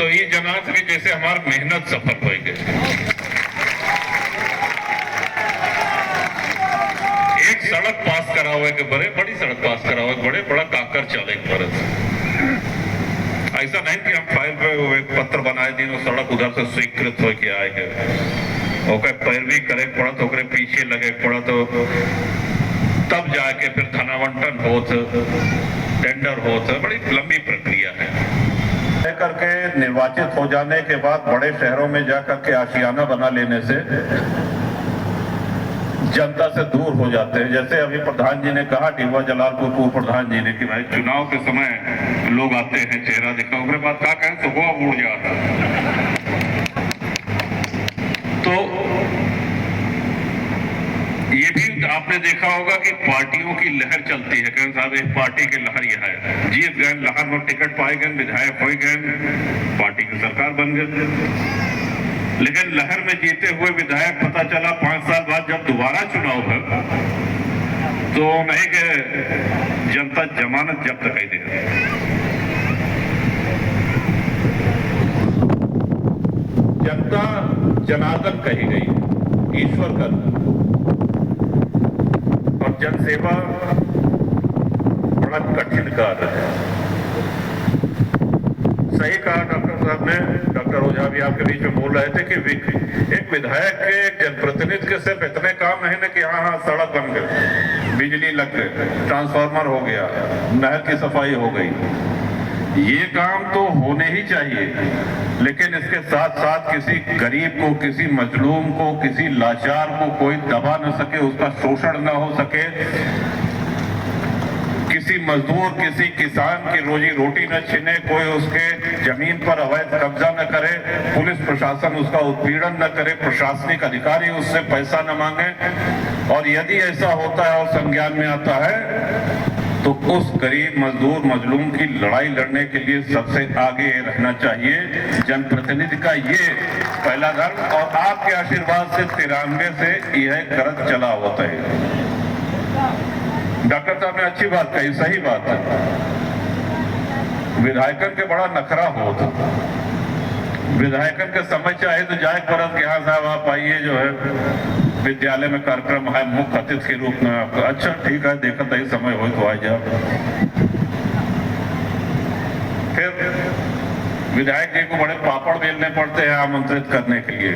तो ये जनात के जैसे हमार मेहनत सफल हो गए। एक सड़क पास करा हुआ के बड़े बड़ी सड़क पास करा हुआ बड़े बड़ा काकर चले बरस। ऐसा नहीं कि हम फाइल पे एक पत्र बनाए दिन सड़क उधर से स्वीकृत हो के आए गए ओके पैरवी करे पड़ा तो ओकरे पीछे लगे पड़ा तो तब जाके फिर धनावंटन होत टेंडर होत बड़ी लंबी प्रक्रिया है। करके निर्वाचित हो जाने के बाद बड़े शहरों में जाकर के आशियाना बना लेने से जनता से दूर हो जाते हैं। जैसे अभी प्रधान जी ने कहा टीवा जलालपुर पूर्व प्रधान जी ने कि भाई चुनाव के समय लोग आते हैं चेहरा दिखा उसके बाद क्या कहें सुबह उड़ जाता। तो ये भी आपने देखा होगा कि पार्टियों की लहर चलती है। कहें साहब एक पार्टी की लहर यह है जीत गए लहर में टिकट पाए गए विधायक हो गए पार्टी की सरकार बन गई। लेकिन लहर में जीते हुए विधायक पता चला 5 साल बाद जब दोबारा चुनाव है तो नहीं कि जनता जमानत जब्त कर दे। जनता जनार्दन कही गई ईश्वर का और जनसेवा बड़ा कठिन कार्य है। सही कहा डॉक्टर साहब ने। डॉक्टर ओझा भी आपके बीच में बोल रहे थे कि एक विधायक के एक जनप्रतिनिधि के सिर्फ इतने काम नहीं ना कि हाँ सड़क बन गई बिजली लग गई ट्रांसफार्मर हो गया नहर की सफाई हो गई। ये काम तो होने ही चाहिए लेकिन इसके साथ साथ किसी गरीब को किसी मजलूम को किसी लाचार को कोई दबा न सके उसका शोषण न हो सके किसी मजदूर किसी किसान की रोजी रोटी न छीने कोई उसके जमीन पर अवैध कब्जा न करे पुलिस प्रशासन उसका उत्पीड़न न करे प्रशासनिक अधिकारी उससे पैसा न मांगे। और यदि ऐसा होता है और संज्ञान में आता है तो उस गरीब मजदूर मजलूम की लड़ाई लड़ने के लिए सबसे आगे रहना चाहिए। जनप्रतिनिधि का ये पहला धर्म और आपके आशीर्वाद से 93 से यह गरज चला होता है। डॉक्टर साहब ने अच्छी बात कही सही बात है। विधायकन के बड़ा नखरा होता विधायकन के समय चाहे तो जाए परत के हाँ साहब आप आइए जो है विद्यालय में कार्यक्रम है मुख्य अतिथि के रूप में आपका अच्छा ठीक है देखा तही समय हो तो आ जाओ। फिर विधायक जी को बड़े पापड़ बेलने पड़ते हैं आमंत्रित करने के लिए।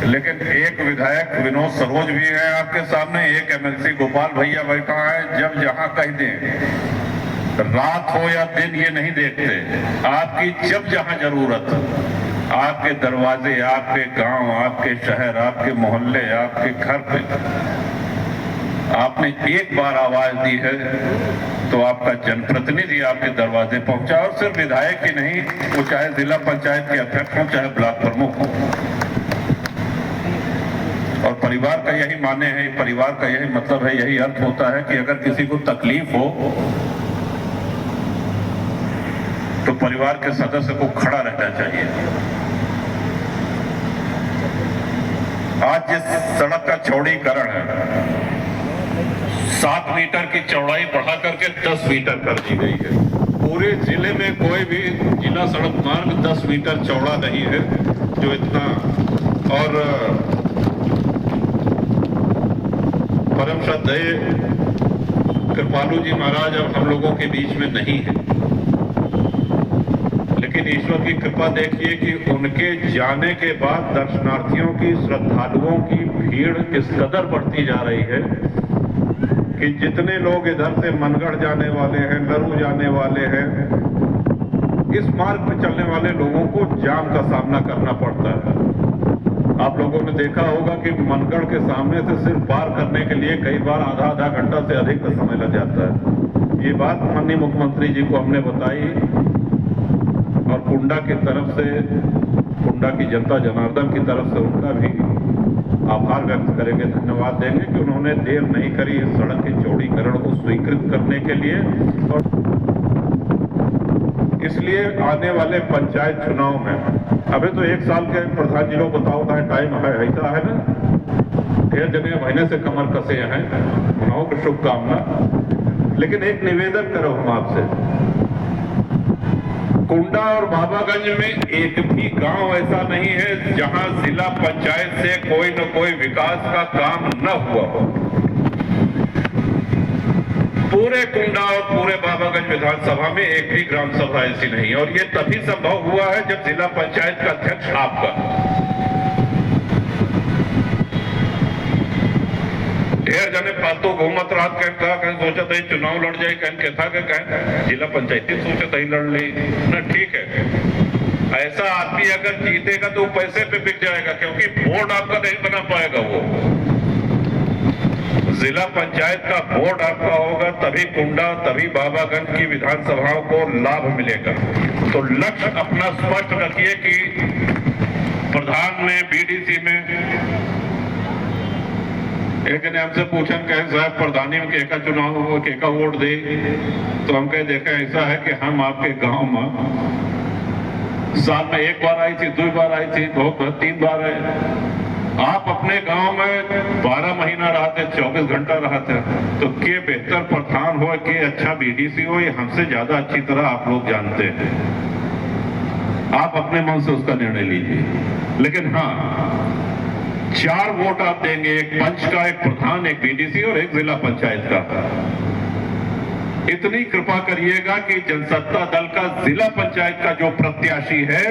लेकिन एक विधायक विनोद सरोज भी है आपके सामने एक एमएलसी गोपाल भैया बैठा है जब जहां कह दें रात हो या दिन ये नहीं देखते आपकी जब जहां जरूरत आपके दरवाजे आपके गांव आपके शहर आपके मोहल्ले आपके घर पे आपने एक बार आवाज दी है तो आपका जनप्रतिनिधि आपके दरवाजे पहुंचा। और सिर्फ विधायक ही नहीं वो चाहे जिला पंचायत के अध्यक्ष हो चाहे ब्लॉक प्रमुख हो। और परिवार का यही माने है परिवार का यही मतलब है यही अर्थ होता है कि अगर किसी को तकलीफ हो तो परिवार के सदस्य को खड़ा रहना चाहिए। आज जिस सड़क का चौड़ीकरण है 7 मीटर की चौड़ाई बढ़ा करके 10 मीटर कर दी गई है। पूरे जिले में कोई भी जिला सड़क मार्ग 10 मीटर चौड़ा नहीं है जो इतना। और परम श्रद्धेय कृपालू जी महाराज अब हम लोगों के बीच में नहीं है लेकिन ईश्वर की कृपा देखिए कि उनके जाने के बाद दर्शनार्थियों की श्रद्धालुओं की भीड़ इस कदर बढ़ती जा रही है कि जितने लोग इधर से मनगढ़ जाने वाले हैं लरू जाने वाले हैं इस मार्ग पर चलने वाले लोगों को जाम का सामना करना पड़ता है। आप लोगों ने देखा होगा कि मनगढ़ के सामने से सिर्फ पार करने के लिए कई बार आधा घंटा से अधिक का समय लग जाता है। ये बात माननीय मुख्यमंत्री जी को हमने बताई और कुंडा की तरफ से कुंडा की जनता जनार्दन की तरफ से उनका भी आभार व्यक्त करेंगे धन्यवाद देंगे कि उन्होंने देर नहीं करी इस सड़क के चौड़ीकरण को स्वीकृत करने के लिए। और इसलिए आने वाले पंचायत चुनाव में अभी तो 1 साल के प्रधान जी लोग बताओ का टाइम है ऐसा है ना ढेर जगह महीने से कमर कसे हैं उन्हों की शुभकामना। लेकिन एक निवेदन करो हम आपसे कुंडा और बाबागंज में एक भी गांव ऐसा नहीं है जहां जिला पंचायत से कोई न कोई विकास का काम न हुआ हो। पूरे कुंडा और पूरे बाबागंज विधानसभा में एक भी ग्राम सभा ऐसी नहीं है, और ये तभी संभव हुआ है जब जिला पंचायत का अध्यक्ष आपका। ढेर जने फालतू घूमत रात कहीं सोचा था चुनाव लड़ जाए, कहीं था कहीं जिला पंचायत सोचा ही लड़ ली ना। ठीक है, ऐसा आदमी अगर जीतेगा तो पैसे पे बिक जाएगा, क्योंकि बोर्ड आपका नहीं बना पाएगा। वो जिला पंचायत का बोर्ड आपका होगा, तभी कुंडा तभी बाबागंज की विधानसभाओं को लाभ मिलेगा। तो लक्ष्य अपना स्पष्ट रखिए कि प्रधान में, बीडीसी में एक ने हमसे पूछा कहें साहब प्रधानी में केका चुनाव केका वोट दे, तो हम कहे देखा ऐसा है कि हम आपके गांव में साल में एक बार आई थी, 2 बार आई थी, बहुत 3 बार है। आप अपने गांव में 12 महीना रहते, 24 घंटा रहते, तो के बेहतर प्रधान हो, के अच्छा बीडीसी हो, ये हमसे ज्यादा अच्छी तरह आप लोग जानते हैं। आप अपने मन से उसका निर्णय लीजिए, लेकिन हाँ 4 वोट आप देंगे, एक पंच का, एक प्रधान, एक बीडीसी और एक जिला पंचायत का। इतनी कृपा करिएगा कि जनसत्ता दल का जिला पंचायत का जो प्रत्याशी है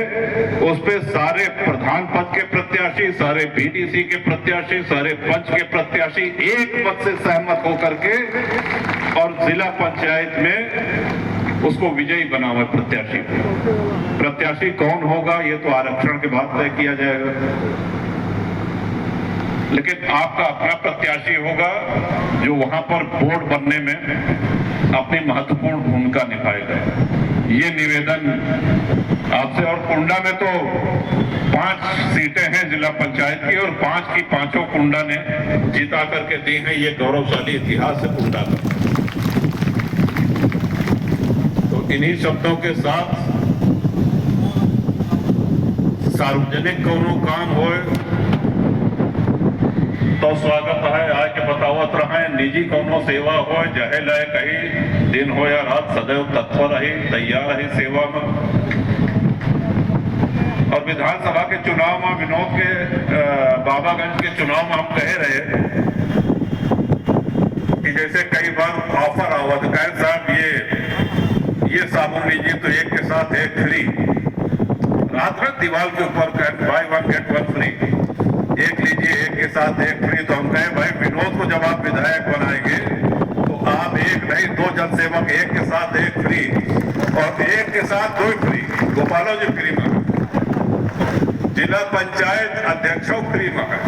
उस पे सारे प्रधान पद के प्रत्याशी, सारे बीडीसी के प्रत्याशी, सारे पंच के प्रत्याशी एक मत से सहमत होकर के और जिला पंचायत में उसको विजयी बना हुआ प्रत्याशी। प्रत्याशी कौन होगा ये तो आरक्षण के बाद तय किया जाएगा, लेकिन आपका अपना प्रत्याशी होगा जो वहां पर बोर्ड बनने में अपनी महत्वपूर्ण भूमिका निभाएगा। ये निवेदन आपसे। और कुंडा में तो 5 सीटें हैं जिला पंचायत की, और 5 की 5 कुंडा ने जिता करके दी हैं। ये गौरवशाली इतिहास है कुंडा का। तो इन्हीं शब्दों के साथ सार्वजनिक कोनो काम हो तो स्वागत है, आके बतावत रहे। निजी कोनो सेवा हो, जहे लय कही दिन हो या रात, सदैव तत्पर रही, तैयार रही सेवा में। और विधानसभा के चुनाव में, विनोद के बाबागंज के चुनाव में हम कह रहे कि जैसे कई बार ऑफर आवा तो कहें साहब ये साबुन लीजिए तो एक के साथ एक फ्री, रात में दीवार के ऊपर कहें बाय 1 गेट 1 फ्री, एक लीजिए एक के साथ एक फ्री। तो हम कहें भाई विनोद को जब आप विधायक बनाएंगे तो आप एक नहीं 2 जनसेवक, एक के साथ एक फ्री और एक के साथ 2 फ्री। गोपालो जी फ्री में, जिला पंचायत अध्यक्षों फ्री में है।